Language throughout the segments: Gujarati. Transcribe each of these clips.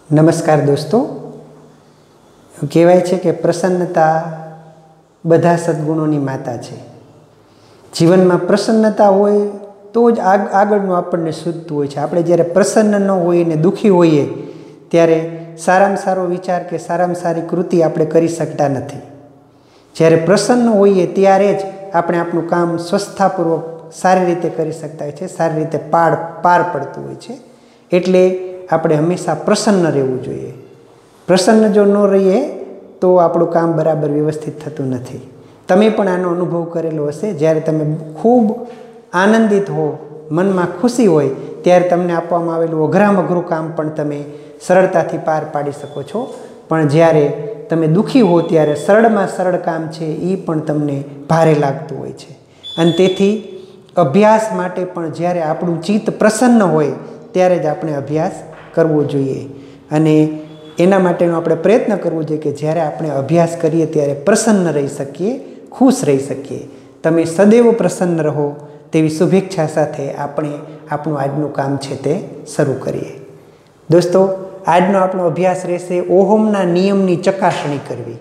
नमस्कार दोस्तों। कहेवाय छे कि प्रसन्नता बधा सद्गुणोनी माता है। जीवन में प्रसन्नता होय तो ज आगळनुं आपणने सूझतुं होय छे। आपणे ज्यारे प्रसन्न न होईए ने दुखी होईए त्यारे सारामां सारो विचार के सारामां सारी कृति आपणे करी शकता नथी। ज्यारे प्रसन्न होईए त्यारे ज आपणे आपणुं काम स्वस्थतापूर्वक सारी रीते करी शकता होय छे, सारी रीते पार पड़तुं होय छे। एटले આપણે હંમેશા પ્રસન્ન રહેવું જોઈએ। પ્રસન્ન જો ન રહીએ તો આપણું કામ બરાબર વ્યવસ્થિત થતું નથી। તમે પણ આનો અનુભવ કરેલો હશે। જ્યારે તમે ખૂબ આનંદિત હો, મનમાં ખુશી હોય, ત્યારે તમને આપવામાં આવેલું અઘરામાં અઘરું કામ પણ તમે સરળતાથી પાર પાડી શકો છો। પણ જ્યારે તમે દુઃખી હો ત્યારે સરળમાં સરળ કામ છે એ પણ તમને ભારે લાગતું હોય છે। અને તેથી અભ્યાસ માટે પણ જ્યારે આપણું ચિત્ત પ્રસન્ન હોય ત્યારે જ આપણે અભ્યાસ करवो जोईए। अने एना माटेनो आपणे प्रयत्न करवो जोईए कि ज्यारे आपणे अभ्यास करीए त्यारे प्रसन्न रही सकीए, खुश रही सकीए। तमे सदैव प्रसन्न रहो तेवी शुभेच्छा साथे आपणे आपणुं आजनुं काम छे ते शरू करीए। दोस्तों, आजनो आपणो अभ्यास रहेशे ओहमना नियमनी चकासणी करवी।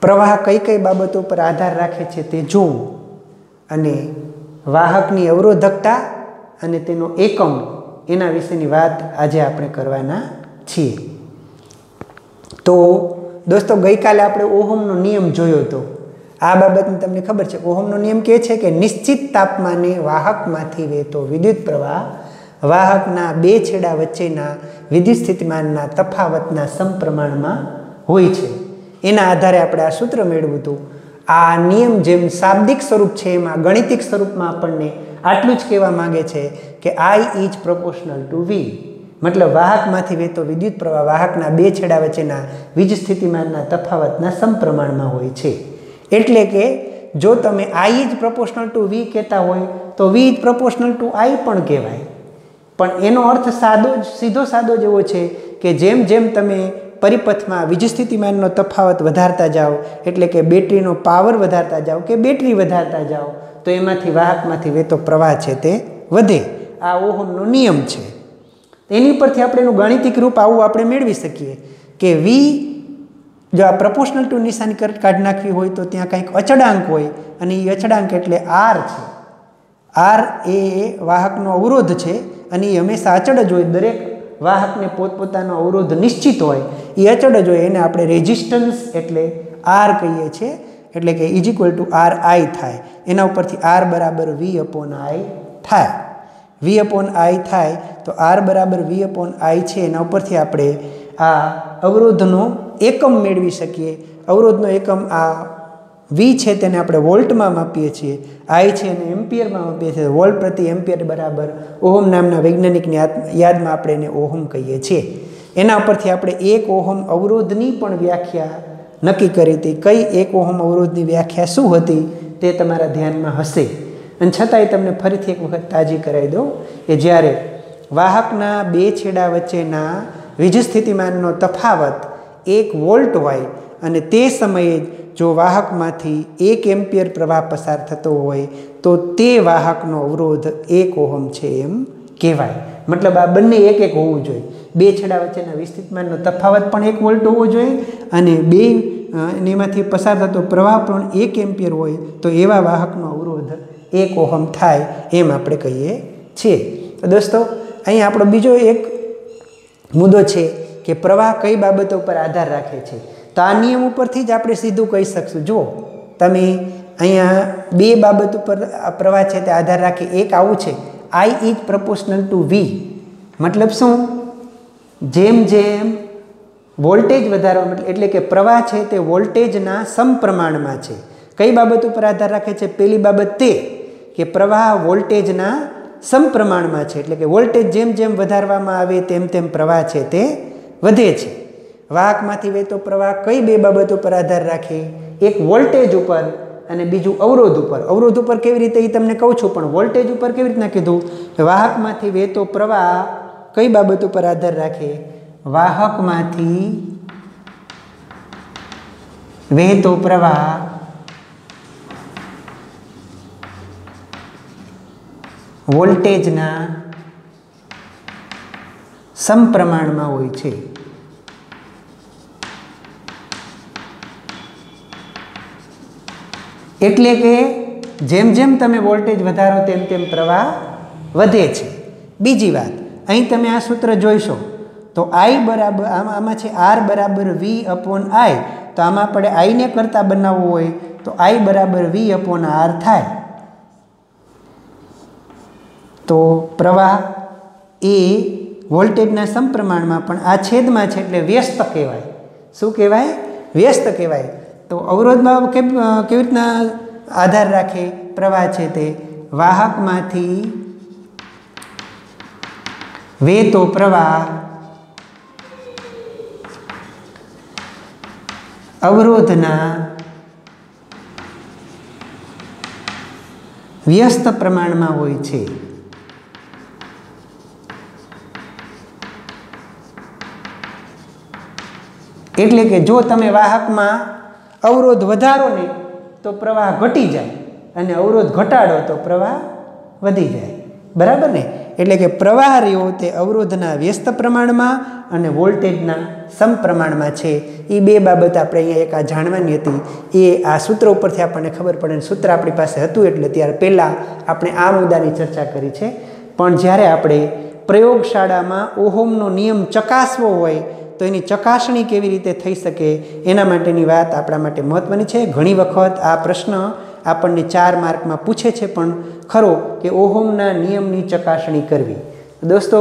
प्रवाह कई कई बाबतो पर आधार राखे छे ते जोवुं अने वाहकनी अवरोधकता अने तेनो एकम एना विशेनी वात आजे आपणे करवाना छीए। तो दोस्तों, गई काले आपणे ओहमनो नियम जोयो तो आ बाबतनी तमने खबर छे। ओहमनो नियम कहे छे कि निश्चित तापमाने वाहकमांथी वहेतो विद्युत प्रवाह वाहकना बे छेड़ा वच्चेना विद्युत स्थितिमानना तफावतना समप्रमाणमां होय छे। एना आधारे आपणे आ सूत्र मेळव्युं हतुं। आ नियम जेम शाब्दिक स्वरूप छे एमां गणितिक स्वरूपमां आपणने आटलुं ज कहेवा मांगे छे कि I is proportional to V। मतलब वाहकमांथी वहेतो विद्युत प्रवाह वाहकना बे छेड़ा वच्चेना वीज स्थितिमानना तफावतना समप्रमाणमां होय छे। एटले के जो तमे I is proportional to V कहेता होय तो V is proportional to I पण कहेवाय। पण एनो अर्थ सादो ज सीधो सादो ज एवो छे कि जेम जेम तमे परिपथमां वीज स्थितिमाननो तफावत वधारता जाओ, एटले के बेटरीनो पावर वधारता जाओ के बेटरी वधारता जाओ तो एमांथी वाहकमांथी वहेतो प्रवाह छे ते वधे। आ ओहमनो नियम छे। एनी परथी आपणे एनुं गाणितिक रूप आवुं आपणे मेळवी सकीए कि V जो आ प्रोपोर्शनल टू निशानी काढी नाखवी होय तो त्यां कंईक अचळांक होय अने ए अचळांक एटले R छे। R ए वाहकनो अवरोध छे अने ए हमेशा अचळ ज होय। दरेक वाहकने पोतपोतानो अवरोध निश्चित होय, ए अचळ ज होय। एने आपणे रेजिस्टन्स एटले R कहीए छीए। एटले के is equal to R I थाय। एना उपरथी R बराबर V अपॉन I थाय। V अपॉन I थाय तो R बराबर V अपॉन I छे। एना उपरथी आपणे आ अवरोधनो एकम मेळवी सकीए। अवरोधनो एकम आ V छे तेने आपणे वोल्टमां मापीए छीए, I छे एने एम्पियरमां मापीए छीए। वोल्ट प्रति एम्पियर बराबर ओहम नामना वैज्ञानिकनी यादमां आपणे एने ओहम कहीए छीए। एना उपरथी आपणे एक ओहम अवरोधनी पण व्याख्या नक्की करी हती। कई एक ओहम अवरोधनी व्याख्या शुं हती ते तमारा ध्यानमां हशे। अने छतांय तमने फरीथी एक वखत ताजी करावी दઉં કે જ્યારે વાહકના બે છેડા વચ્ચેના વીજ સ્થિતિમાનનો તફાવત 1 વોલ્ટ હોય અને તે સમયે જો વાહકમાંથી 1 એમ્પિયર પ્રવાહ પસાર થતો હોય તો તે વાહકનો અવરોધ 1 ઓહમ છે એમ કહેવાય। मतलब आ बंने एक एक होवुं जोईए। बे छेड़ा वच्चेना विस्थિતિમાનનો तफावत पण 1 वोल्ट होवो जोईए अने बे एमांथी पसार थतो प्रवाह पण 1 एम्पियर होय तो एवा वाहकनो अवरोध 1 ओहम थाय एम आपणे कहीए छीए। तो दोस्तों, अहीं आपणो बीजो एक मुद्दो छे कि प्रवाह कई बाबतो पर आधार राखे छे। तो आ नियम उपरथी ज आपणे सीधुं कही शकशुं। जो तमे अहींया बे बाबतो पर प्रवाह छे ते आधार राखे। एक आवुं छे I is proportional to V। मतलब शुं? जेम जेम वोल्टेज वधारवा मतलब एटले के प्रवाह छे ते वोल्टेजना समप्रमाणमां छे। कई बाबतो पर आधार राखे छे? पहेली बाबत ते कि प्रवाह वोल्टेजना समप्रमाणमां छे। एटले के वोल्टेज जेम जेम वधारवामां आवे तेम तेम प्रवाह छे ते वधे छे। वाहकमांथी वहेतो प्रवाह कई बे बाबतो पर आधार राखे? एक वोल्टेज उपर अने बीजू अवरोध उपर। अवरोध उपर केवी रीते ए तमने कहूं छुं, पण वोल्टेज उपर केवी रीतना कीधुं? वाहकमांथी वहेतो प्रवाह कई बाबतो पर आधार राखे? वाहकमांथी वहेतो प्रवाह वोल्टेजना સમપ્રમાણમાં હોય છે. એટલે કે જેમ જેમ તમે વોલ્ટેજ વધારો તેમ તેમ પ્રવાહ વધે છે. બીજી વાત, અહીં તમે આ સૂત્ર જોઈશો તો I બરાબર આમાં છે R બરાબર V/I, તો આમાં આપણે આઈને કરતા બનાવવું હોય તો I બરાબર V/R થાય. તો પ્રવાહ એ વોલ્ટેજના સમપ્રમાણમાં પણ આ છેદમાં છે એટલે વ્યસ્ત કહેવાય. શું કહેવાય? વ્યસ્ત કહેવાય. તો અવરોધમાં કેવી રીતના આધાર રાખે પ્રવાહ છે તે વાહકમાંથી વહેતો પ્રવાહ અવરોધના વ્યસ્ત પ્રમાણમાં હોય છે. એટલે કે જો તમે વાહકમાં અવરોધ વધારો ને તો પ્રવાહ ઘટી જાય અને અવરોધ ઘટાડો તો પ્રવાહ વધી જાય. બરાબર ને? એટલે કે પ્રવાહ રહ્યો તે અવરોધના વ્યસ્ત પ્રમાણમાં અને વોલ્ટેજના સમપ્રમાણમાં છે. એ બે બાબત આપણે અહીંયા એક આ જાણવાની હતી. એ આ સૂત્ર ઉપરથી આપણને ખબર પડે. સૂત્ર આપણી પાસે હતું એટલે ત્યારે પહેલાં આપણે આ મુદ્દાની ચર્ચા કરી છે. પણ જ્યારે આપણે પ્રયોગશાળામાં ઓહમનો નિયમ ચકાસવો હોય તો એની ચકાસણી કેવી રીતે થઈ શકે એના માટેની વાત આપણા માટે મહત્ત્વની છે. ઘણી વખત આ પ્રશ્ન આપણને 4 માર્કમાં પૂછે છે પણ ખરો કે ઓહમના નિયમની ચકાસણી કરવી. દોસ્તો,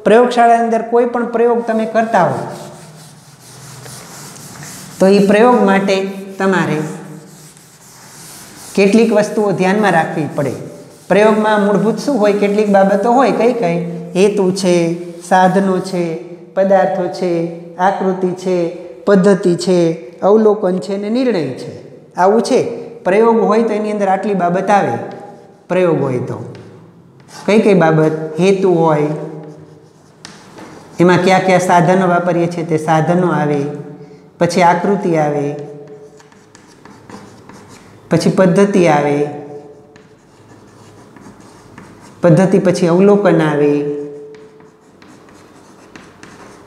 પ્રયોગશાળાની અંદર કોઈ પણ પ્રયોગ તમે કરતા હો તો એ પ્રયોગ માટે તમારે કેટલીક વસ્તુઓ ધ્યાનમાં રાખવી પડે. પ્રયોગમાં મૂળભૂત શું હોય? કેટલીક બાબતો હોય. કઈ કઈ? હેતુ છે, સાધનો છે, પદાર્થો છે, આકૃતિ છે, પદ્ધતિ છે, અવલોકન છે ને નિર્ણય છે. આવું છે. પ્રયોગ હોય તો એની અંદર આટલી બાબત આવે. પ્રયોગ હોય તો કઈ કઈ બાબત? હેતુ હોય, એમાં કયા કયા સાધનો વાપરીએ છીએ તે સાધનો આવે, પછી આકૃતિ આવે, પછી પદ્ધતિ આવે, પદ્ધતિ પછી અવલોકન આવે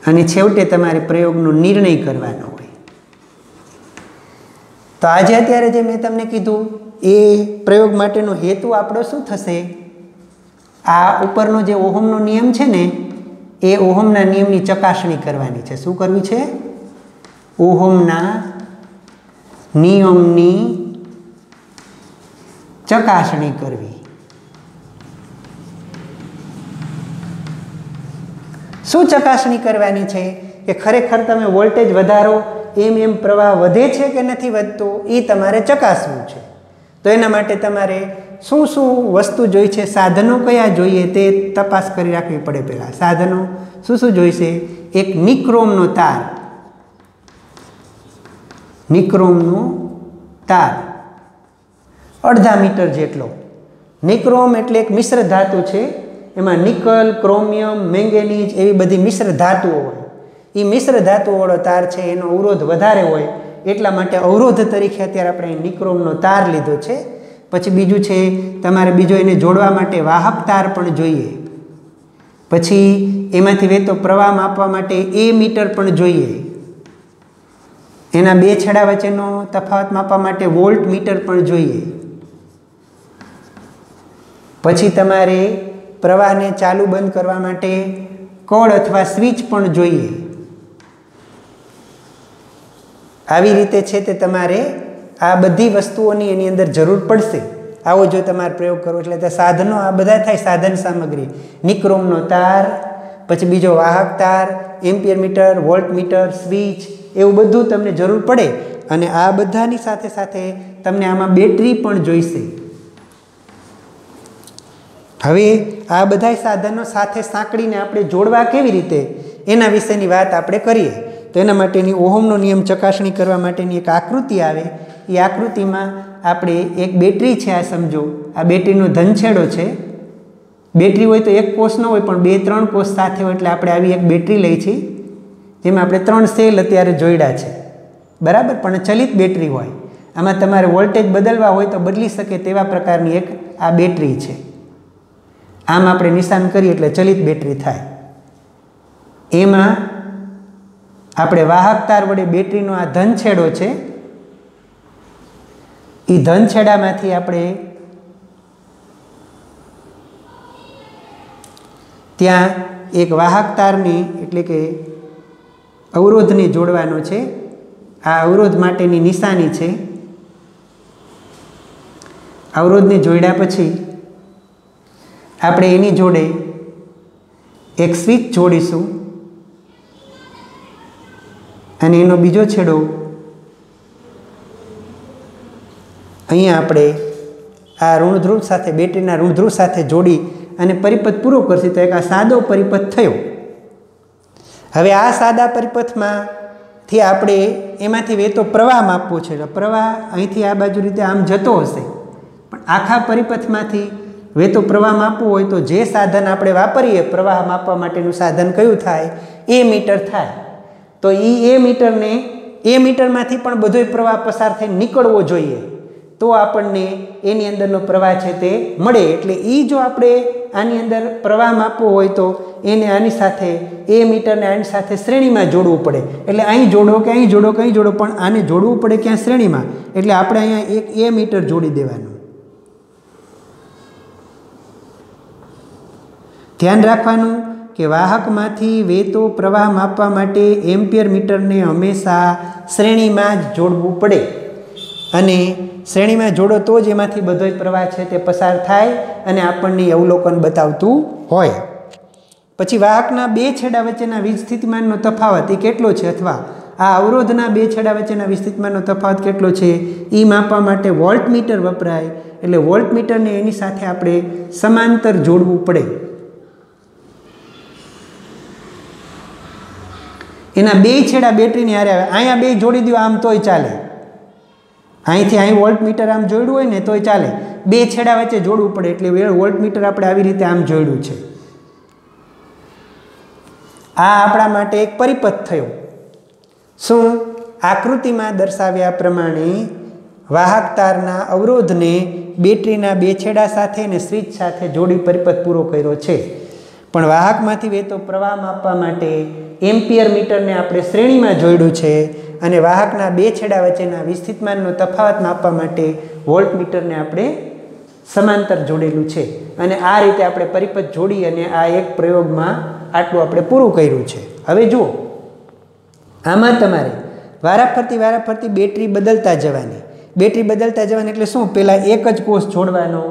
અને છેવટે તમારે પ્રયોગનો નિર્ણય કરવાનો હોય. તો આજે અત્યારે જે મેં તમને કીધું એ પ્રયોગ માટેનો હેતુ આપણો શું થશે? આ ઉપરનો જે ઓહમનો નિયમ છે ને એ ઓહમના નિયમની ચકાસણી કરવાની છે. શું કરવી છે? ઓહમના નિયમની ચકાસણી કરવી. શું ચકાસણી કરવાની છે? કે ખરેખર તમે વોલ્ટેજ વધારો એમ પ્રવાહ વધે છે કે નથી વધતો એ તમારે ચકાસવું છે. તો એના માટે તમારે શું શું વસ્તુ જોઈ છે, સાધનો કયા જોઈએ તે તપાસ કરી રાખવી પડે. પહેલાં સાધનો શું શું જોઈશે? એક નિક્રોમનો તાર, નિક્રોમનો તાર અડધા મીટર જેટલો. નિક્રોમ એટલે એક મિશ્ર ધાતુ છે. એમાં નિકલ, ક્રોમિયમ, મેંગેનીઝ એવી બધી મિશ્ર ધાતુઓ હોય. એ મિશ્ર ધાતુઓવાળો તાર છે એનો અવરોધ વધારે હોય એટલા માટે અવરોધ તરીકે અત્યારે આપણે નિક્રોમનો તાર લીધો છે. પછી બીજું છે તમારે બીજો એને જોડવા માટે વાહક તાર પણ જોઈએ. પછી એમાંથી વહેતો પ્રવાહ માપવા માટે એ મીટર પણ જોઈએ. એના બે છેડા વચ્ચેનો તફાવત માપવા માટે વોલ્ટ મીટર પણ જોઈએ. પછી તમારે પ્રવાહને ચાલુ બંધ કરવા માટે કળ અથવા સ્વિચ પણ જોઈએ. આવી રીતે છે તે તમારે આ બધી વસ્તુઓની એની અંદર જરૂર પડશે. આવો જો તમારે પ્રયોગ કરવો એટલે તે સાધનો આ બધા થાય. સાધન સામગ્રી નિક્રોમનો તાર, પછી બીજો વાહક તાર, ampere meter, volt meter, switch એવું બધું તમને જરૂર પડે. અને આ બધાની સાથે સાથે તમને આમાં બેટરી પણ જોઈશે. હવે આ બધા સાધનો સાથે સાંકળીને આપણે જોડવા કેવી રીતે એના વિશેની વાત આપણે કરીએ. તો એના માટેની ઓહમનો નિયમ ચકાસણી કરવા માટેની એક આકૃતિ આવે. એ આકૃતિમાં આપણે એક બેટરી છે આ સમજો. આ બેટરીનો ધનછેડો છે. બેટરી હોય તો એક કોષ ન હોય પણ 2-3 કોષ સાથે હોય એટલે આપણે આવી એક બેટરી લઈ છીએ જેમાં આપણે 3 સેલ અત્યારે જોડ્યા છે. બરાબર? પણ ચલિત બેટરી હોય. આમાં તમારે વોલ્ટેજ બદલવા હોય તો બદલી શકે તેવા પ્રકારની એક આ બેટરી છે. આમ આપણે નિશાન કરીએ એટલે ચલિત બેટરી થાય. એમાં આપણે વાહક તાર વડે બેટરીનો આ ધન છેડો છે, એ ધન છેડામાંથી આપણે ત્યાં એક વાહક તારની એટલે કે અવરોધને જોડવાનો છે. આ અવરોધ માટેની નિશાની છે. અવરોધને જોડ્યા પછી આપણે એની જોડે એક સ્વિચ જોડીશું અને એનો બીજો છેડો અહીંયા આપણે આ ઋણ ધ્રુવ સાથે બેટરીના ઋણ ધ્રુવ સાથે જોડી અને પરિપથ પૂરો કરશે તો એક આ સાદો પરિપથ થયો. હવે આ સાદા પરિપથમાંથી આપણે એમાંથી વહેતો પ્રવાહ માપવો છે. પ્રવાહ અહીંથી આ બાજુ રીતે આમ જતો હશે, પણ આખા પરિપથમાંથી વહેતો પ્રવાહ માપવો હોય તો જે સાધન આપણે વાપરીએ પ્રવાહ માપવા માટેનું સાધન કયું થાય? એ મીટર થાય. તો એ મીટરને એ મીટરમાંથી પણ બધો પ્રવાહ પસાર થઈને નીકળવો જોઈએ તો આપણને એની અંદરનો પ્રવાહ છે તે મળે. એટલે એ જો આપણે આની અંદર પ્રવાહ માપવો હોય તો એને આની સાથે એ મીટરને આની સાથે શ્રેણીમાં જોડવું પડે. એટલે અહીં જોડો કે અહીં જોડો કે અહીં જોડો, પણ આને જોડવું પડે ક્યાં? શ્રેણીમાં. એટલે આપણે અહીંયા એક એ મીટર જોડી દેવાનું. ધ્યાન રાખવાનું કે વાહકમાંથી વહેતો પ્રવાહ માપવા માટે એમ્પિયર મીટરને હંમેશા શ્રેણીમાં જ જોડવું પડે અને શ્રેણીમાં જોડો તો જ એમાંથી બધો પ્રવાહ છે તે પસાર થાય અને આપણને અવલોકન બતાવતું હોય. પછી વાહકના બે છેડા વચ્ચેના વીજ સ્થિતિમાનનો તફાવત એ કેટલો છે, અથવા આ અવરોધના બે છેડા વચ્ચેના વીજ સ્થિતિમાનનો તફાવત કેટલો છે એ માપવા માટે વોલ્ટમીટર વપરાય. એટલે વોલ્ટમીટરને એની સાથે આપણે સમાંતર જોડવું પડે. એના બે છેડા બેટરીની હારે આવે. અહીંયા બે જોડી દો આમ તોય ચાલે. અહીંથી અહીં વોલ્ટમીટર આમ જોડ્યું હોય ને તોય ચાલે. બે છેડા વચ્ચે જોડવું પડે એટલે વોલ્ટમીટર આપણે આવી રીતે આમ જોડ્યું છે. આ આપણા માટે એક પરિપથ થયો. શું? આકૃતિમાં દર્શાવ્યા પ્રમાણે વાહક તારના અવરોધને બેટરીના બે છેડા સાથે અને સ્વિચ સાથે જોડી પરિપથ પૂરો કર્યો છે. પણ વાહકમાંથી વહેતો પ્રવાહ માપવા માટે એમ્પિયર મીટરને આપણે શ્રેણીમાં જોડ્યું છે અને વાહકના બે છેડા વચ્ચેના વિસ્થિતિમાનનો તફાવત માપવા માટે વોલ્ટમીટરને આપણે સમાંતર જોડેલું છે. અને આ રીતે આપણે પરિપથ જોડી અને આ એક પ્રયોગમાં આટલું આપણે પૂરું કર્યું છે. હવે જુઓ, આમાં તમારે વારાફરતી બેટરી બદલતા જવાની. બેટરી બદલતા જવાની એટલે શું? પહેલાં એક જ કોષ જોડવાનો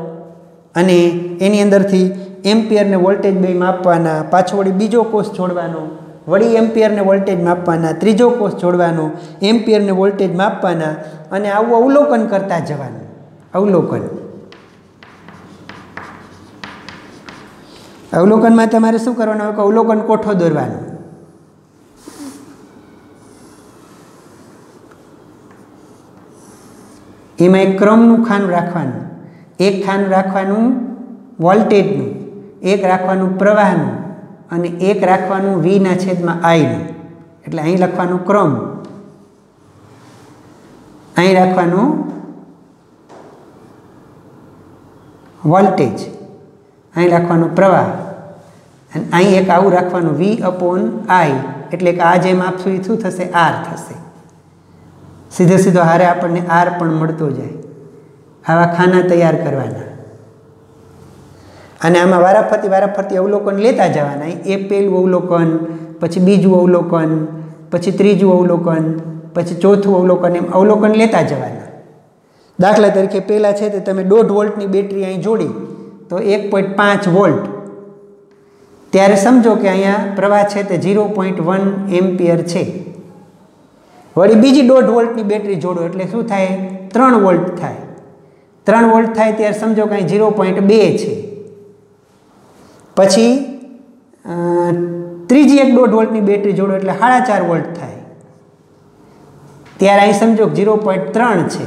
અને એની અંદરથી એમ્પિયરને વોલ્ટેજ બે માપવાના, પાછો વળી બીજો કોષ જોડવાનો, વળી એમ્પિયરને વોલ્ટેજ માપવાના, ત્રીજો કોષ જોડવાનો, એમ્પિયરને વોલ્ટેજ માપવાના અને આવું અવલોકન કરતા જવાનું. અવલોકનમાં તમારે શું કરવાનું હોય કે અવલોકન કોઠો દોરવાનો. એમાં એક ક્રમનું ખાનું રાખવાનું. એક ખાનું રાખવાનું વોલ્ટેજનું, એક રાખવાનું પ્રવાહનું અને એક રાખવાનું V/Iનું. એટલે અહીં લખવાનું ક્રમ, અહીં રાખવાનું વોલ્ટેજ, અહીં રાખવાનું પ્રવાહ અને અહીં એક આવું રાખવાનું V/I. એટલે કે આ જેમ આપશું એ શું થશે? R થશે. સીધો હારે આપણને R પણ મળતો જાય. આવા ખાના તૈયાર કરવાના અને આમાં વારાફરતી અવલોકન લેતા જવાના. એ પહેલું અવલોકન, પછી બીજું અવલોકન, પછી ત્રીજું અવલોકન, પછી ચોથું અવલોકન, એમ અવલોકન લેતા જવાના. દાખલા તરીકે પહેલાં છે તે તમે 1.5 વોલ્ટની બેટરી અહીં જોડી તો 1.5 વોલ્ટ, ત્યારે સમજો કે અહીંયા પ્રવાહ છે તે 0.1 એમ્પિયર છે. વળી બીજી 1.5 વોલ્ટની બેટરી જોડો એટલે શું થાય? 3 વોલ્ટ થાય. 3 વોલ્ટ થાય ત્યારે સમજો કે અહીં 0.2 છે. પછી ત્રીજી એક 1.5 વોલ્ટની બેટરી જોડો એટલે 4.5 વોલ્ટ થાય. ત્યારે અહીં સમજો 0.3 છે.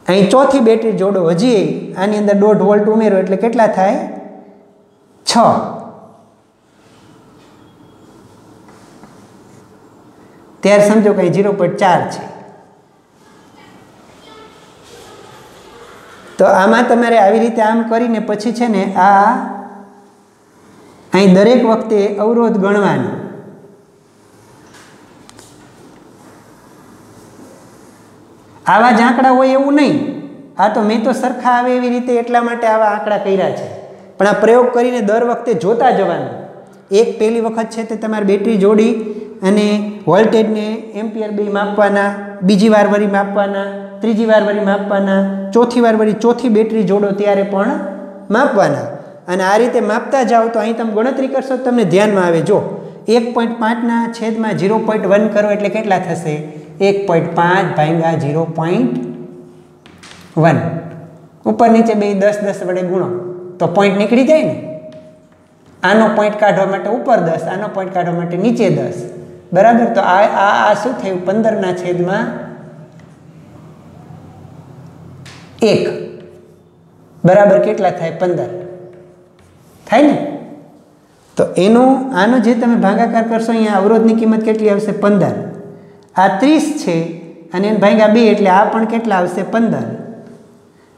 અહીં ચોથી બેટરી જોડો, હજી આની અંદર 1.5 વોલ્ટ ઉમેરો એટલે કેટલા થાય? 6. ત્યારે સમજો કે 0.4 છે. તો આમાં તમારે આવી રીતે આમ કરીને પછી છે ને આ અહીં દરેક વખતે અવરોધ ગણવાનો. આવા જ આંકડા હોય એવું નહીં. આ તો મેં તો સરખા આવે એવી રીતે એટલા માટે આવા આંકડા કર્યા છે. પણ આ પ્રયોગ કરીને દર વખતે જોતા જવાનું. એક પહેલી વખત છે તે તમારે બેટરી જોડી અને વોલ્ટેજને એમ્પિયર બે માપવાના, બીજી વાર વળી માપવાના, ત્રીજી વાર વળી માપવાના, ચોથી વાર વળી ચોથી બેટરી જોડો ત્યારે પણ માપવાના. અને આ રીતે માપતા જાઓ તો અહીં તમે ગણતરી કરશો તો તમને ધ્યાનમાં આવે. જો 1.5ના છેદમાં 0.1 કરો એટલે કેટલા થશે? 1.5 ભાગ્યા 0.1. ઉપર નીચે બે 10 વડે ગુણો તો પોઈન્ટ નીકળી જાય ને. આનો પોઈન્ટ કાઢવા માટે ઉપર 10, આનો પોઈન્ટ કાઢવા માટે નીચે 10. બરાબર. તો આ શું થયું? 15ના છેદમાં 1 બરાબર કેટલા થાય? 15 થાય ને. તો આનો જે તમે ભાગાકાર કરશો અહીંયા અવરોધની કિંમત કેટલી આવશે? 15. આ 30 છે અને એને ભાગ્યા 2 એટલે આ પણ કેટલા આવશે? 15.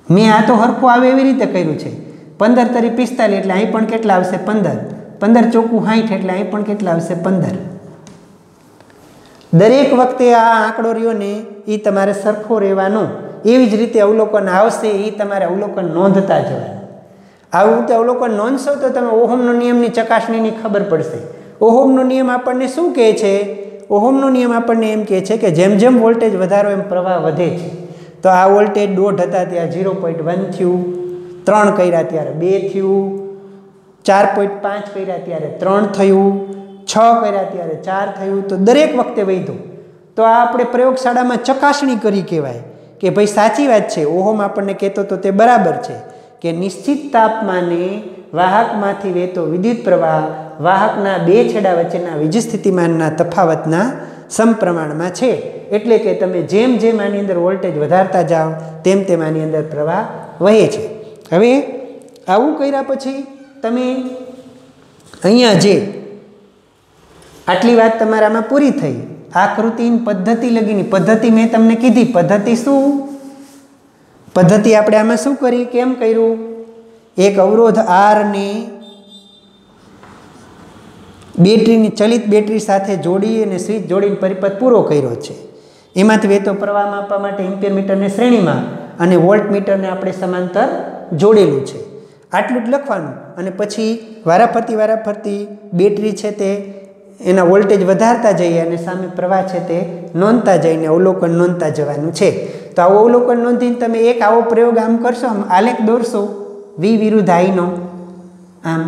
મેં આ તો હરખું આવે એવી રીતે કર્યું છે. 15 તરી 45 એટલે અહીં પણ કેટલા આવશે? 15. 15 ચોખ્ખું 60 એટલે અહીં પણ કેટલા આવશે? 15. દરેક વખતે આ આંકડો રહ્યો ને એ તમારે સરખો રહેવાનો. એવી જ રીતે અવલોકન આવશે એ તમારે અવલોકન નોંધતા જવાનું. આવું રીતે અવલોકન નોંધશો તો તમે ઓહમનો નિયમની ચકાસણીની ખબર પડશે. ઓહમનો નિયમ આપણને શું કહે છે? ઓહમનો નિયમ આપણને એમ કહે છે કે જેમ જેમ વોલ્ટેજ વધારો એમ પ્રવાહ વધે છે. તો આ વોલ્ટેજ 1.5 હતા ત્યાં 0.1 થયું, 3 કર્યા ત્યારે 2 થયું, 4.5 કર્યા ત્યારે 3 થયું, 6 કર્યા ત્યારે 4 થયું. તો દરેક વખતે વધ્યું. તો આ આપણે પ્રયોગશાળામાં ચકાસણી કરી કહેવાય કે ભાઈ સાચી વાત છે. ઓહમ આપણને કહેતો તો તે બરાબર છે કે નિશ્ચિત તાપમાને વાહકમાંથી વહેતો વિદ્યુત પ્રવાહ વાહકના બે છેડા વચ્ચેના વીજ સ્થિતિમાનના તફાવતના સમપ્રમાણમાં છે. એટલે કે તમે જેમ જેમ આની અંદર વોલ્ટેજ વધારતા જાઓ તેમ તેમ આની અંદર પ્રવાહ વહે છે. હવે આવું કર્યા પછી તમે અહીંયા જે આટલી વાત તમારામાં પૂરી થઈ. આકૃતિ પદ્ધતિ લગીની પદ્ધતિ મેં તમને કીધી. પદ્ધતિ શું? પદ્ધતિ આપણે આમાં શું કરી? કેમ કર્યું? એક અવરોધ R ને બેટરીની ચલિત બેટરી સાથે જોડી અને સ્વિચ જોડીને પરિપથ પૂરો કર્યો છે. એમાંથી વહેતો પ્રવાહ માપવા માટે એમ્પિયર મીટરને શ્રેણીમાં અને વોલ્ટ મીટરને આપણે સમાંતર જોડેલું છે. આટલું જ લખવાનું. અને પછી વારાફરતી બેટરી છે તે એના વોલ્ટેજ વધારતા જઈએ અને સામે પ્રવાહ છે તે નોંધતા જઈને અવલોકન નોંધતા જવાનું છે. તો આવું અવલોકન નોંધીને તમે એક આવો પ્રયોગ આમ કરશો, આમ આલેખ દોરશો V વિરુદ્ધ I નો. આમ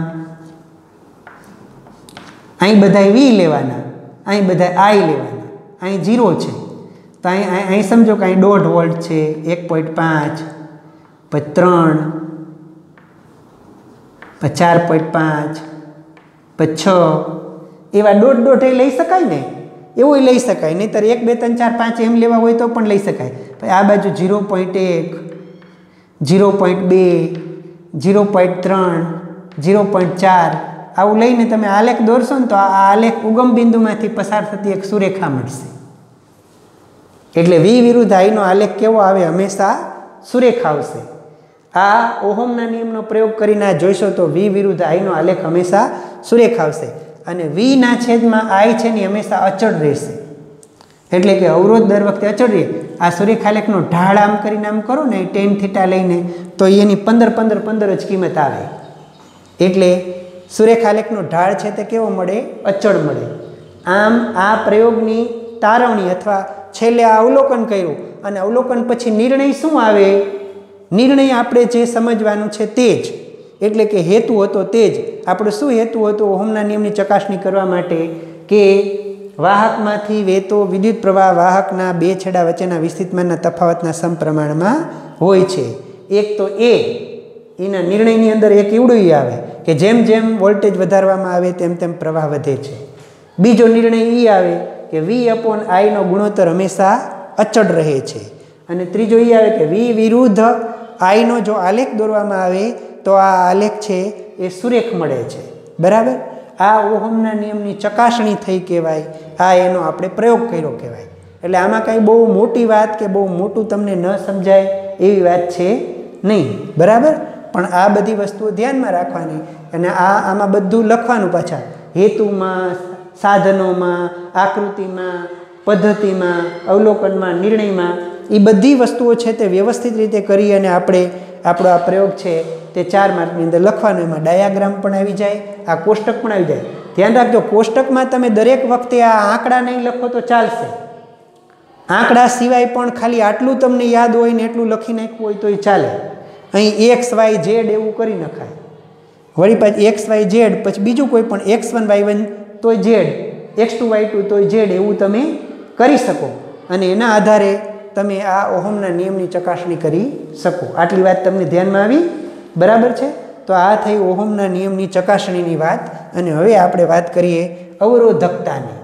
અહીં બધા V લેવાના, અહીં બધા I લેવાના. અહીં 0 છે તો અહીં સમજો કે અહીં 1.5 વોલ્ટ છે, 1.5, પછી 3, પછી 4.5, પછી 6 એવા 1.5 લઈ શકાય ને. એવું લઈ શકાય. નહીંતર 1, 2, 3, 4, 5 એમ લેવા હોય તો પણ લઈ શકાય. પછી આ બાજુ 0.1, 0.2, 0.3, 0.4 આવું લઈને તમે આલેખ દોરશો ને તો આ આલેખ ઉગમ બિંદુમાંથી પસાર થતી એક સુરેખા મળશે. એટલે V વિરુદ્ધ I નો આલેખ કેવો આવે? હંમેશા સુરેખા આવશે. આ ઓહમના નિયમનો પ્રયોગ કરીને આ જોઈશો તો V વિરુદ્ધ I નો આલેખ હંમેશા સુરેખા આવશે. અને V ના છેદમાં I છે ને હંમેશા અચળ રહેશે. એટલે કે અવરોધ દર વખતે અચળ રહે. આ સુરેખાલેખનો ઢાળ આમ કરીને આમ કરો ને tan θ લઈને તો એની 15 જ કિંમત આવે. એટલે સુરેખાલેખનો ઢાળ છે તે કેવો મળે? અચળ મળે. આમ આ પ્રયોગની તારવણી અથવા છેલ્લે આ અવલોકન કર્યું અને અવલોકન પછી નિર્ણય શું આવે? નિર્ણય આપણે જે સમજવાનું છે તે જ. એટલે કે હેતુ હતો તે જ. આપણો શું હેતુ હતો ઓહમના નિયમની ચકાસણી કરવા માટે? કે વાહકમાંથી વહેતો વિદ્યુત પ્રવાહ વાહકના બે છેડા વચ્ચેના વિસ્થિતિમાનના તફાવતના સમપ્રમાણમાં હોય છે. એક તો એના નિર્ણયની અંદર એક એવડું આવે કે જેમ જેમ વોલ્ટેજ વધારવામાં આવે તેમ તેમ પ્રવાહ વધે છે. બીજો નિર્ણય એ આવે કે V/I નો ગુણોત્તર હંમેશા અચળ રહે છે. અને ત્રીજો એ આવે કે V વિરુદ્ધ I નો જો આલેખ દોરવામાં આવે તો આ આલેખ છે એ સુરેખ મળે છે. બરાબર. આ ઓહમના નિયમની ચકાસણી થઈ કહેવાય. આ એનો આપણે પ્રયોગ કર્યો કહેવાય. એટલે આમાં કાંઈ બહુ મોટી વાત કે બહુ મોટું તમને ન સમજાય એવી વાત છે નહીં. બરાબર. પણ આ બધી વસ્તુઓ ધ્યાનમાં રાખવાની. અને આમાં બધું લખવાનું પાછા, હેતુમાં, સાધનોમાં, આકૃતિમાં, પદ્ધતિમાં, અવલોકનમાં, નિર્ણયમાં, એ બધી વસ્તુઓ છે તે વ્યવસ્થિત રીતે કરી અને આપણે આપણો આ પ્રયોગ છે તે 4 માર્કની અંદર લખવાનો. એમાં ડાયાગ્રામ પણ આવી જાય, આ કોષ્ટક પણ આવી જાય. ધ્યાન રાખજો, કોષ્ટકમાં તમે દરેક વખતે આ આંકડા નહીં લખો તો ચાલશે. આંકડા સિવાય પણ ખાલી આટલું તમને યાદ હોય ને એટલું લખી નાખવું હોય તોય ચાલે. અહીં XYZ એવું કરી નખાય. વળી પાછી XYZ પછી બીજું કોઈ પણ X1 Y1 તોય Z, X2 Y2 તોય Z એવું તમે કરી શકો અને એના આધારે તમે આ ઓહમના નિયમની ચકાસણી કરી શકો. આટલી વાત તમને ધ્યાનમાં આવી? બરાબર છે. તો આ થઈ ઓહમના નિયમની ચકાસણીની વાત. અને હવે આપણે વાત કરીએ અવરોધકતાની.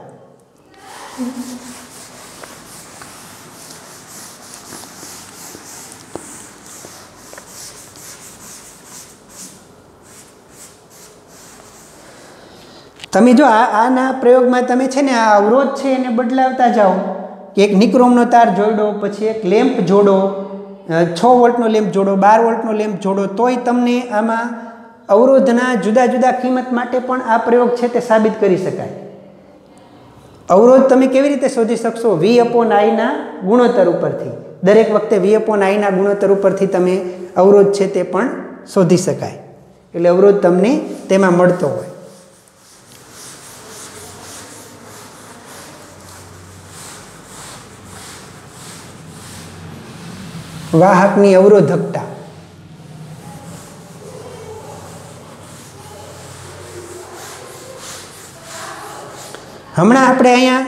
તમે જો આના પ્રયોગમાં તમે છે ને આ અવરોધ છે એને બદલાવતા જાઓ કે એક નિક્રોમનો તાર જોડો, પછી એક લેમ્પ જોડો, 6 વોલ્ટનો લેમ્પ જોડો, 12 વોલ્ટનો લેમ્પ જોડો, તોય તમને આમાં અવરોધના જુદા જુદા કિંમત માટે પણ આ પ્રયોગ છે તે સાબિત કરી શકાય. અવરોધ તમે કેવી રીતે શોધી શકશો? V/I ના ગુણોત્તર ઉપરથી. દરેક વખતે V/I ના ગુણોત્તર ઉપરથી તમે અવરોધ છે તે પણ શોધી શકાય. એટલે અવરોધ તમને તેમાં મળતો હોય. વાહકની અવરોધકતા. હમણાં આપણે અહીંયા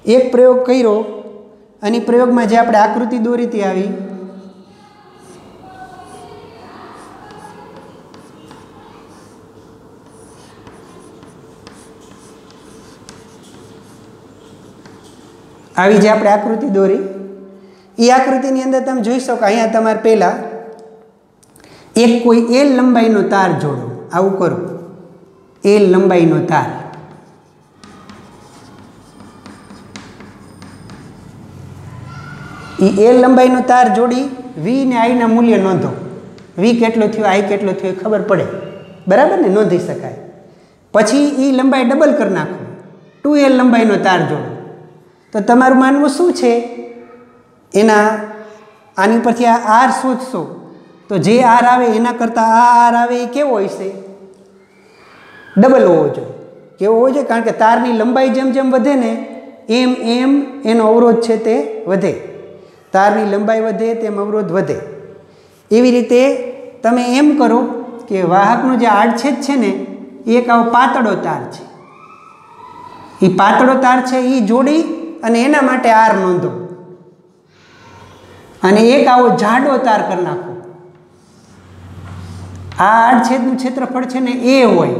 એક પ્રયોગ કર્યો અને પ્રયોગમાં જે આપણે આકૃતિ દોરી હતી આવી, જે આપણે આકૃતિ દોરી, એ આકૃતિની અંદર તમે જોઈ શકો અહીંયા તમારે પહેલાં એક કોઈ L લંબાઈનો તાર જોડો. આવું કરો, L લંબાઈનો તાર. એ L લંબાઈનો તાર જોડી V ને I ના મૂલ્ય નોંધો. V કેટલો થયો, I કેટલો થયો ખબર પડે. બરાબર ને? નોંધી શકાય. પછી એ લંબાઈ ડબલ કરી નાખો, 2L લંબાઈનો તાર જોડો. તો તમારું માનવું શું છે? એના આની પરથી આ R શોધશો તો જે R આવે એના કરતાં આ R આવે એ કેવો હશે? ડબલ હોવો જોઈએ. કેવો હોવો જોઈએ? કારણ કે તારની લંબાઈ જેમ જેમ વધે ને એમ એમ એનો અવરોધ છે તે વધે. તારની લંબાઈ વધે તેમ અવરોધ વધે. એવી રીતે તમે એમ કરો કે વાહકનો જે આડછેદ છે ને એક આવો પાતળો તાર છે. એ પાતળો તાર છે એ જોડી અને એના માટે R નોંધો. અને એક આવો જાડો તાર કરી નાખો. આ આડછેદનું ક્ષેત્રફળ છે ને A હોય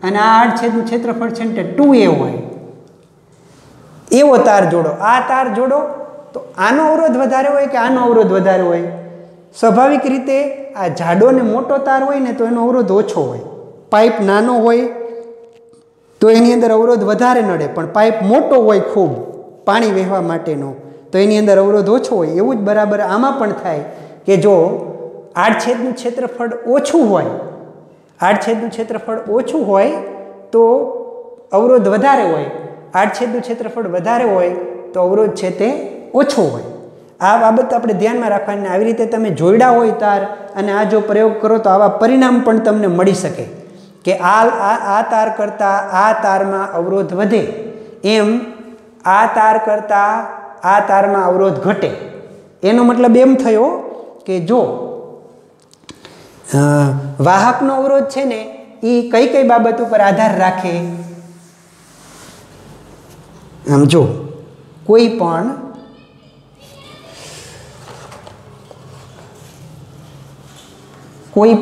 અને આ આડછેદનું ક્ષેત્રફળ છે ને 2A હોય. એવો તાર જોડો. આ તાર જોડો તો આનો અવરોધ વધારે હોય કે આનો અવરોધ વધારે હોય? સ્વાભાવિક રીતે આ જાડો ને મોટો તાર હોય ને તો એનો અવરોધ ઓછો હોય. પાઇપ નાનો હોય તો એની અંદર અવરોધ વધારે નડે, પણ પાઇપ મોટો હોય ખૂબ પાણી વહેવા માટેનો તો એની અંદર અવરોધ ઓછો હોય. એવું જ બરાબર આમાં પણ થાય કે જો આડછેદનું ક્ષેત્રફળ ઓછું હોય, આડછેદનું ક્ષેત્રફળ ઓછું હોય તો અવરોધ વધારે હોય, આડછેદનું ક્ષેત્રફળ વધારે હોય તો અવરોધ છે તે ઓછો હોય. આ બાબત આપણે ધ્યાનમાં રાખવાની. આવી રીતે તમે જોડ્યા હોય તાર અને આ જો પ્રયોગ કરો તો આવા પરિણામ પણ તમને મળી શકે કે આ તાર કરતાં આ તારમાં અવરોધ વધે, એમ આ તાર કરતાં આ તારમાં અવરોધ ઘટે. એનો મતલબ એમ થયો કે જો વાહકનો અવરોધ છે ને એ કઈ કઈ બાબત ઉપર આધાર રાખે? આમ જો કોઈ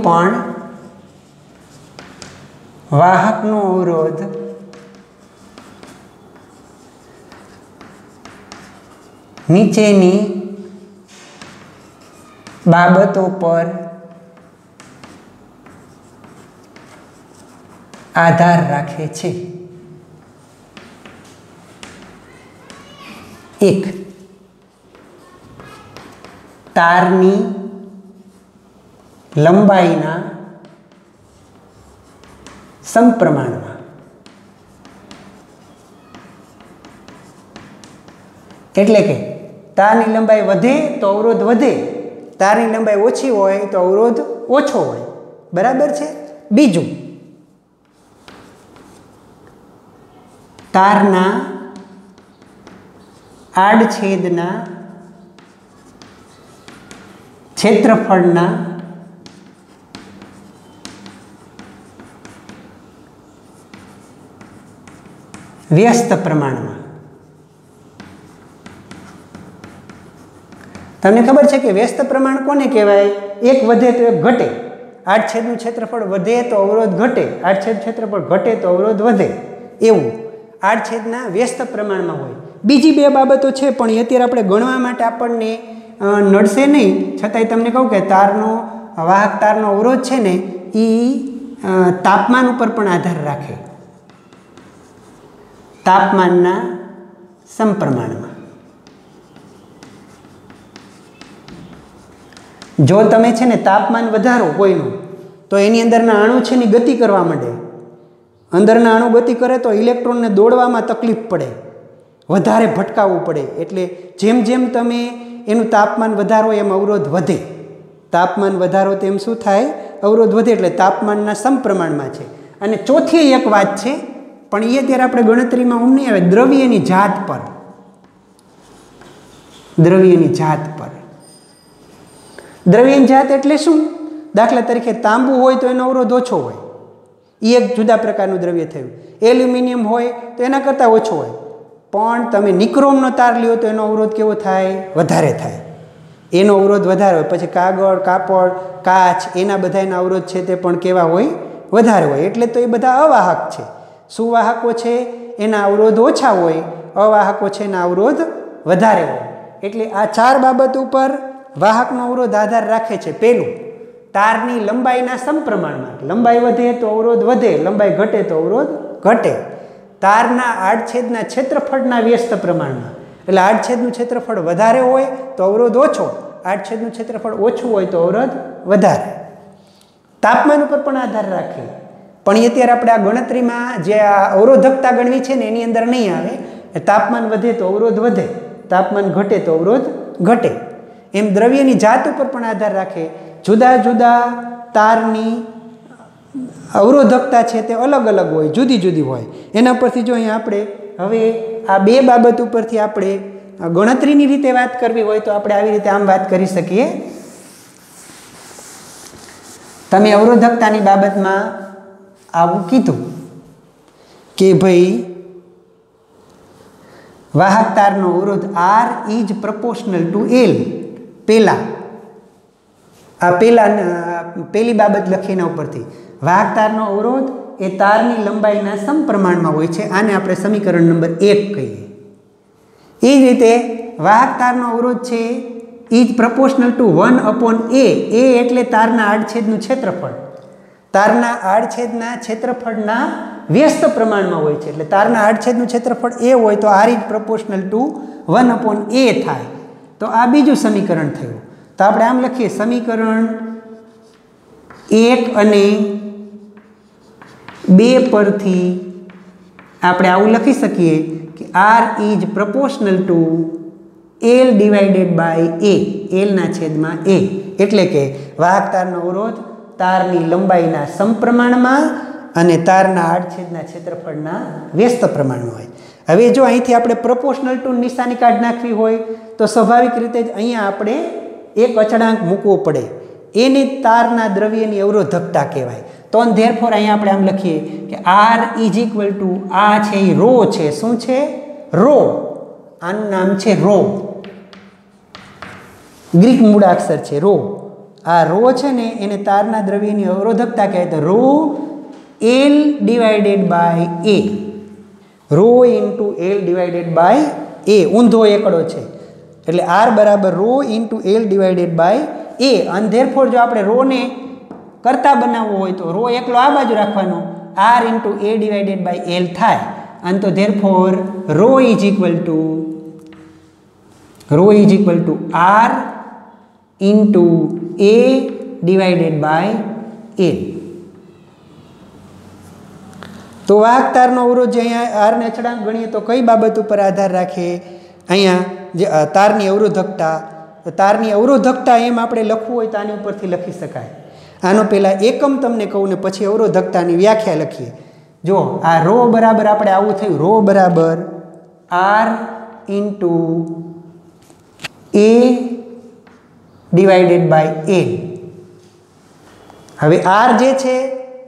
પણ વાહકનો અવરોધ નીચેની બાબતો પર આધાર રાખે છે. 1. તારની લંબાઈના સમપ્રમાણમાં. એટલે કે તારની લંબાઈ વધે તો અવરોધ વધે, તારની લંબાઈ ઓછી હોય તો અવરોધ ઓછો હોય. બરાબર છે. બીજું, તારના આડછેદના ક્ષેત્રફળના વ્યસ્ત પ્રમાણમાં. તમને ખબર છે કે વ્યસ્ત પ્રમાણ કોને કહેવાય? એક વધે તો એક ઘટે. આડછેદનું ક્ષેત્રફળ વધે તો અવરોધ ઘટે, આડછેદ ક્ષેત્રફળ ઘટે તો અવરોધ વધે. એવું આડછેદના વ્યસ્ત પ્રમાણમાં હોય. બીજી બે બાબતો છે પણ એ અત્યારે આપણે ગણવા માટે આપણને નડશે નહીં. છતાંય તમને કહું કે તારનો વાહક તારનો અવરોધ છે ને એ તાપમાન ઉપર પણ આધાર રાખે. તાપમાનના સમપ્રમાણમાં. જો તમે છે ને તાપમાન વધારો કોઈનું તો એની અંદરના અણુ છે ને ગતિ કરવા માંડે. અંદરના અણુ ગતિ કરે તો ઇલેક્ટ્રોનને દોડવામાં તકલીફ પડે, વધારે ભટકાવવું પડે. એટલે જેમ જેમ તમે એનું તાપમાન વધારો એમ અવરોધ વધે. તાપમાન વધારો તેમ શું થાય? અવરોધ વધે. એટલે તાપમાનના સમપ્રમાણમાં છે. અને ચોથી એક વાત છે પણ એ અત્યારે આપણે ગણતરીમાં ઊંઘ નહીં આવે. દ્રવ્યની જાત પર. દ્રવ્યની જાત પર. દ્રવ્યની જાત એટલે શું? દાખલા તરીકે તાંબુ હોય તો એનો અવરોધ ઓછો હોય, એ એક જુદા પ્રકારનું દ્રવ્ય થયું. એલ્યુમિનિયમ હોય તો એના કરતાં ઓછો હોય. પણ તમે નિક્રોમનો તાર લ્યો તો એનો અવરોધ કેવો થાય? વધારે થાય. એનો અવરોધ વધારે હોય. પછી કાગળ, કાપડ, કાચ એના બધાના અવરોધ છે તે પણ કેવા હોય? વધારે હોય. એટલે તો એ બધા અવાહક છે. સુવાહકો છે એના અવરોધ ઓછા હોય, અવાહકો છે એના અવરોધ વધારે હોય. એટલે આ ચાર બાબત ઉપર વાહકનો અવરોધ આધાર રાખે છે. પહેલું, તારની લંબાઈના સમપ્રમાણમાં. લંબાઈ વધે તો અવરોધ વધે, લંબાઈ ઘટે તો અવરોધ ઘટે. તારના આડછેદના ક્ષેત્રફળના વ્યસ્ત પ્રમાણમાં. એટલે આડછેદનું ક્ષેત્રફળ વધારે હોય તો અવરોધ ઓછો, આડછેદનું ક્ષેત્રફળ ઓછું હોય તો અવરોધ વધારે. તાપમાન ઉપર પણ આધાર રાખે. પણ એ અત્યારે આપણે આ ગણતરીમાં જે આ અવરોધકતા ગણવી છે ને એની અંદર નહીં આવે. તાપમાન વધે તો અવરોધ વધે, તાપમાન ઘટે તો અવરોધ ઘટે. એમ દ્રવ્યની જાત ઉપર પણ આધાર રાખે. જુદા જુદા તારની અવરોધકતા છે તે અલગ અલગ હોય, જુદી જુદી હોય. એના પરથી જો અહીંયા આપણે હવે આ બે બાબત ઉપરથી આપણે ગણતરીની રીતે વાત કરવી હોય તો આપણે આવી રીતે આમ વાત કરી શકીએ. તમે અવરોધકતાની બાબતમાં આવું કીધું કે ભાઈ વાહક તારનો અવરોધ R is proportional to L. પેલી બાબત લખીને ઉપરથી વાહક તારનો અવરોધ એ તારની લંબાઈના સમપ્રમાણમાં હોય છે. આને આપણે સમીકરણ નંબર 1 કહીએ. એ જ રીતે વાહક તારનો અવરોધ છે ઇઝ પ્રપોર્શનલ ટુ 1/A. એ એટલે તારના આડછેદનું ક્ષેત્રફળ. તારના આડછેદના ક્ષેત્રફળના વ્યસ્ત પ્રમાણમાં હોય છે. એટલે તારના આડછેદનું ક્ષેત્રફળ એ હોય તો R is proportional two 1/A થાય. તો આ બીજું સમીકરણ થયું. તો આપણે આમ લખીએ, સમીકરણ 1 અને 2 પરથી આપણે આવું લખી શકીએ કે R is proportional to L divided by A. Lના છેદમાં A. એટલે કે વાહક તારનો અવરોધ તારની લંબાઈના સમપ્રમાણમાં અને તારના આડછેદના ક્ષેત્રફળના વ્યસ્ત પ્રમાણમાં હોય. હવે જો અહીંથી આપણે પ્રપોર્શનલ ટુ નિશાની કાઢી નાખવી હોય તો સ્વાભાવિક રીતે જ અહીંયા આપણે એક અચળાંક મૂકવો પડે. એને તારના દ્રવ્યની અવરોધકતા કહેવાય. તો ધેરફોર અહીંયા આપણે આમ લખીએ કે R ઇઝ ઇક્વલ ટુ, આ છે એ રો છે. શું છે? રો. આનું નામ છે રો. ગ્રીક મૂળાક્ષર છે રો. આ રો છે ને એને તારના દ્રવ્યની અવરોધકતા કહેવાય. તો rho L divided by A. Rho into L divided by A. ઊંધો એકડો છે એટલે R બરાબર rho into L divided by A. અને ધેરફોર જો આપણે રોને કરતા બનાવવો હોય તો રો એકલો આ બાજુ રાખવાનો, R into A divided by L થાય. અને તો therefore rho is equal to R into A divided by L. તો વાહક તારનો અવરોધ જે અહીંયા આરને અચળાંક ગણીએ તો કઈ બાબત ઉપર આધાર રાખે? અહીંયા જે તારની અવરોધકતા, તો તારની અવરોધકતા એમ આપણે લખવું હોય તો આની ઉપરથી લખી શકાય. આનો પહેલાં એકમ તમને કહું ને પછી અવરોધકતાની વ્યાખ્યા લખીએ. જો આ રો બરાબર આપણે આવું થયું, રો બરાબર R into A divided by L. હવે આર જે છે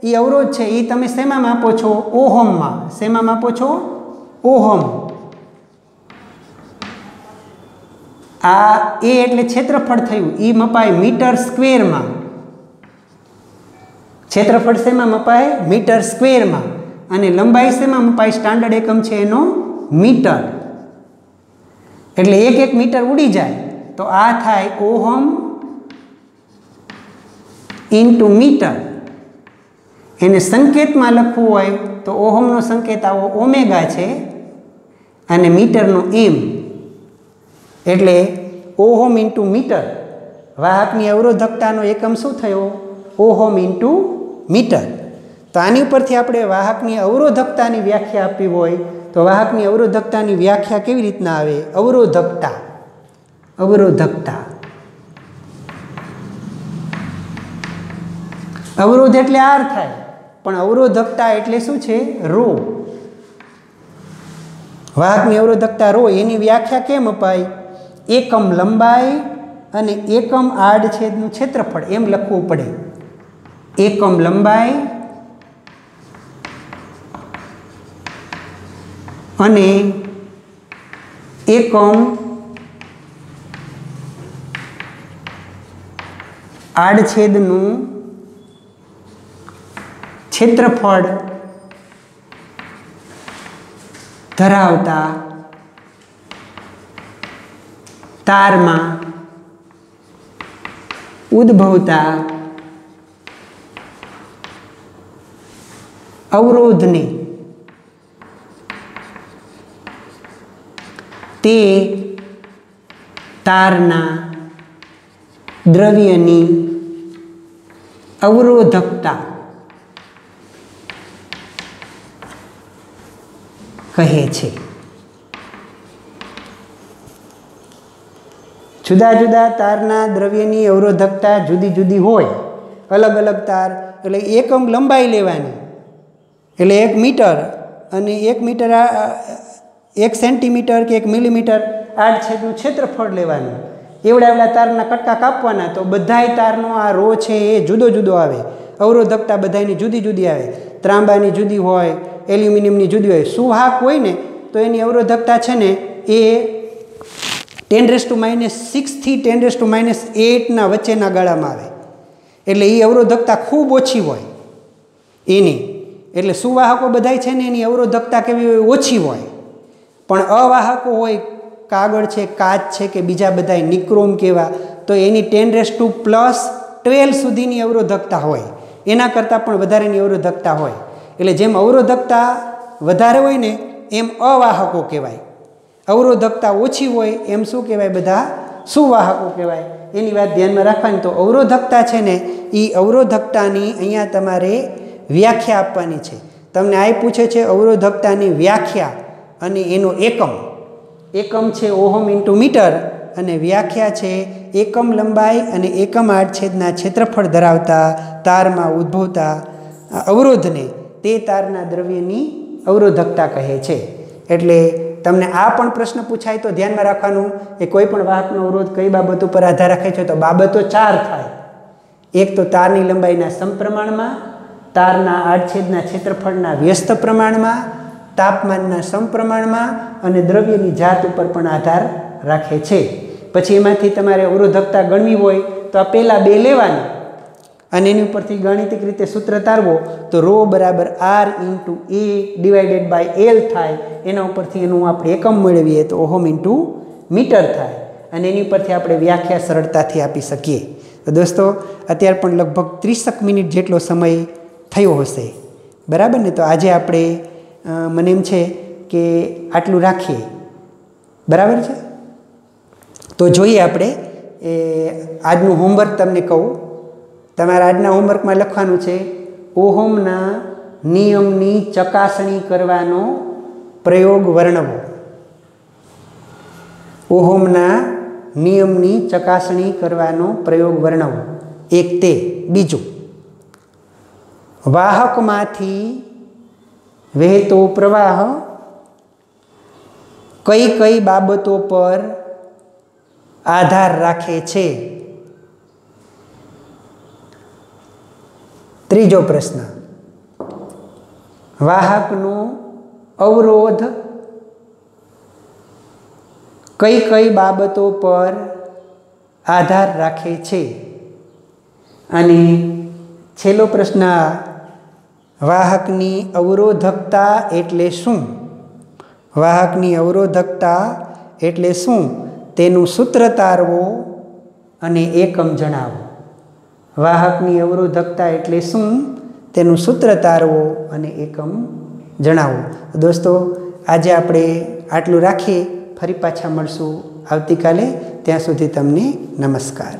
એ અવરોધ છે, એ તમે શેમાં માપો છો? ઓહમમાં. શેમાં માપો છો? ઓહમ. આ એ એટલે ક્ષેત્રફળ થયું, એ મપાય મીટર સ્ક્વેરમાં. ક્ષેત્રફળ શેમાં મપાય? મીટર સ્ક્વેરમાં. અને લંબાઈ શેમાં મપાય? સ્ટાન્ડર્ડ એકમ છે એનો મીટર. એટલે એક એક મીટર ઉડી જાય તો આ થાય ઓહમ ઇન્ટુ મીટર. એને સંકેતમાં લખવું હોય તો ઓહમનો સંકેત આવો ઓમેગા છે અને મીટરનો એમ. એટલે ઓહમ ઇન્ટુ મીટર. વાહકની અવરોધકતાનો એકમ શું થયો? Ohm into meter. તો આની ઉપરથી આપણે વાહકની અવરોધકતાની વ્યાખ્યા આપવી હોય તો વાહકની અવરોધકતાની વ્યાખ્યા કેવી રીતના આવે? અવરોધકતા. અવરોધકતા. અવરોધ એટલે આર થાય, પણ અવરોધકતા એટલે શું છે? રો. વાહકની અવરોધકતા રો, એની વ્યાખ્યા કેમ અપાય? એકમ લંબાઈ અને એકમ આડછેદનું ક્ષેત્રફળ એમ લખવું પડે. એકમ લંબાઈ અને એકમ આડછેદનું ક્ષેત્રફળ ધરાવતા તારમાં ઉદ્ભવતા અવરોધને તે તારના દ્રવ્યની અવરોધકતા કહે છે. જુદા જુદા તારના દ્રવ્યની અવરોધકતા જુદી જુદી હોય, અલગ અલગ તાર, એટલે એકમ લંબાઈ લેવાની, એટલે 1 મીટર અને 1 મીટર 1 સેન્ટીમીટર કે 1 મિલીમીટર આડછેદનું ક્ષેત્રફળ લેવાનું. એવડા તારના કટકા કાપવાના તો બધાય તારનો આ રો છે એ જુદો જુદો આવે. અવરોધકતા બધાની જુદી જુદી આવે. ત્રાંબાની જુદી હોય, એલ્યુમિનિયમની જુદી હોય. સુવાહક હોય ને તો એની અવરોધકતા છે ને એ 10⁻⁶ થી 10⁻⁸ વચ્ચેના ગાળામાં આવે. એટલે એ અવરોધકતા ખૂબ ઓછી હોય એની. એટલે સુવાહકો બધાય છે ને એની અવરોધકતા કેવી હોય? ઓછી હોય. પણ અવાહકો હોય, કાગળ છે, કાચ છે કે બીજા બધા નિક્રોમ કેવા, તો એની 10⁻12 સુધીની અવરોધકતા હોય. એના કરતાં પણ વધારેની અવરોધકતા હોય. એટલે જેમ અવરોધકતા વધારે હોય ને એમ અવાહકો કહેવાય. અવરોધકતા ઓછી હોય એમ શું કહેવાય? બધા સુવાહકો કહેવાય. એની વાત ધ્યાનમાં રાખવાની. તો અવરોધકતા છે ને એ અવરોધકતાની અહીંયા તમારે વ્યાખ્યા આપવાની છે. તમને આ પૂછે છે અવરોધકતાની વ્યાખ્યા અને એનો એકમ. એકમ છે ઓહમ ઇન્ટુ મીટર અને વ્યાખ્યા છે એકમ લંબાઈ અને એકમ આડછેદના ક્ષેત્રફળ ધરાવતા તારમાં ઉદ્ભવતા અવરોધને તે તારના દ્રવ્યની અવરોધકતા કહે છે. એટલે તમને આ પણ પ્રશ્ન પૂછાય તો ધ્યાનમાં રાખવાનું કે કોઈ પણ વાહકનો અવરોધ કઈ બાબત ઉપર આધાર રાખે છે? તો બાબતો 4 થાય. એક તો તારની લંબાઈના સમપ્રમાણમાં, તારના આડછેદના ક્ષેત્રફળના વ્યસ્ત પ્રમાણમાં, તાપમાનના સમપ્રમાણમાં અને દ્રવ્યની જાત ઉપર પણ આધાર રાખે છે. પછી એમાંથી તમારે અવરોધકતા ગણવી હોય તો આ પહેલાં 2 લેવાની અને એની ઉપરથી ગાણિતિક રીતે સૂત્ર તારવો તો રો બરાબર R into A divided by L થાય. એના ઉપરથી એનું આપણે એકમ મેળવીએ તો ઓહમ ઇન્ટુ મીટર થાય અને એની ઉપરથી આપણે વ્યાખ્યા સરળતાથી આપી શકીએ. તો દોસ્તો અત્યારે પણ લગભગ 30 મિનિટ જેટલો સમય થયો હશે, બરાબર ને? તો આજે આપણે મને એમ છે કે આટલું રાખીએ, બરાબર છે? તો જોઈએ આપણે આજનું હોમવર્ક તમને કહું. તમારા આજના હોમવર્કમાં લખવાનું છે ઓહમના નિયમની ચકાસણી કરવાનો પ્રયોગ વર્ણવો. ઓહમના નિયમની ચકાસણી કરવાનો પ્રયોગ વર્ણવો. એક તે. બીજું, વાહકમાંથી વહેતો પ્રવાહ કઈ કઈ બાબતો પર આધાર રાખે છે? ત્રીજો પ્રશ્ન, વાહકનો અવરોધ કઈ કઈ બાબતો પર આધાર રાખે છે? અને છેલ્લો પ્રશ્ન, વાહકની અવરોધકતા એટલે શું? વાહકની અવરોધકતા એટલે શું તેનું સૂત્ર તારવો અને એકમ જણાવો. વાહકની અવરોધકતા એટલે શું તેનું સૂત્ર તારવો અને એકમ જણાવો. દોસ્તો, આજે આપણે આટલું રાખીએ. ફરી પાછા મળશું આવતીકાલે. ત્યાં સુધી તમને નમસ્કાર.